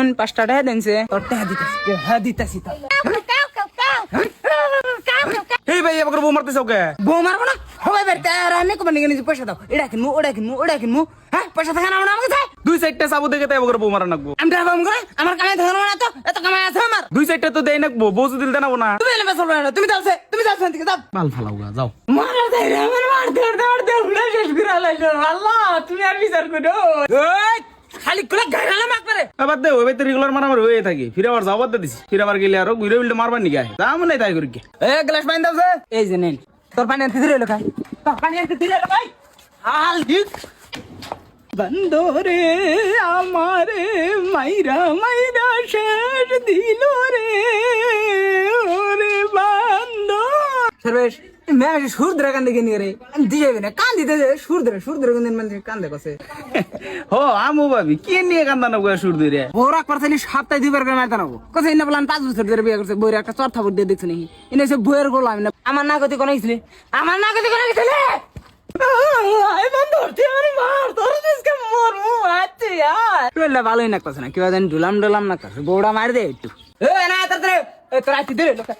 শুন 5টা টাকা দেনছে তোর টাকা দিতেছি হ্যাঁ দিতেছি তো এই ভাই আমাকে বউ মারতেছ ওকে বউ মারবো না হবে বেরতে আর আমি কোন নিয়ে নিজে পয়সা দাও এটা কিনবো ওটা কিনবো হ্যাঁ পয়সা থাকে না আমাকে চাই 2 সাইডটা সাবু দেখে তাই আমাকে বউ মারা নাকবো আমি টাকা কম করে আমার কামাই থাকে না তো এত কামাই আছে আমার 2 সাইডটা তো দেই নাকবো বউ যদি দিতে নাবো না তুমি এলে চলবে না তুমি যাও থেকে যাও মাল ফালাও গা যাও মারা দেয় রে আমার মারতে উড়ে শেষ করে লাইলো আল্লাহ তুমি আর বিচার করো ওই খালি কুলা গায়রালা মাক করে আবার দে ওই তো রেগুলার মারামারি হয়ে থাকি ফিরে আবার যাও বাদ দিছি ফিরে আবার গেলে আরো ঘুরে উল্টে মারবার নিকে তা মনে তাই করি কি এ গ্লাস পানি দাও এই যে নেন তোর পানি আনতে দিলে লোকাই তোর পানি আনতে দিলে লোকাই হাল দিক বন্দরে আমারে মাইরা শেষ দিল রে ওরে বন্ধ সর্বেশ मैं সুর ধরে কান দিকে নিয়ে রে দিয়ে না কান দিতে সুর ধরে কোন দিন মানে কান দেখছে হো আমু ভাবি কি নিয়ে কান্দা না গয়া সুর দিরে ওরা করছনি সপ্তাহে দুইবার করে মারতে নাও কথা ইনা বলান 5 বছর ধরে বিয়ে করছে বইয়ের একটা চর্থা বুদ্ধি দেখছ নাকি ইনা সে বইয়ের গোল আমি না আমার না গতি কোন হইছিল আই বন্ধ তুই আমার মার তোর দিসকে মরমু আচ্ছা यार তুইলা ভালোই না কথা না কি জানি ডুলাম না কথা বউড়া মার দে একটু এ না তাড়াতাড়ি এ তোরা আইতে দে লোক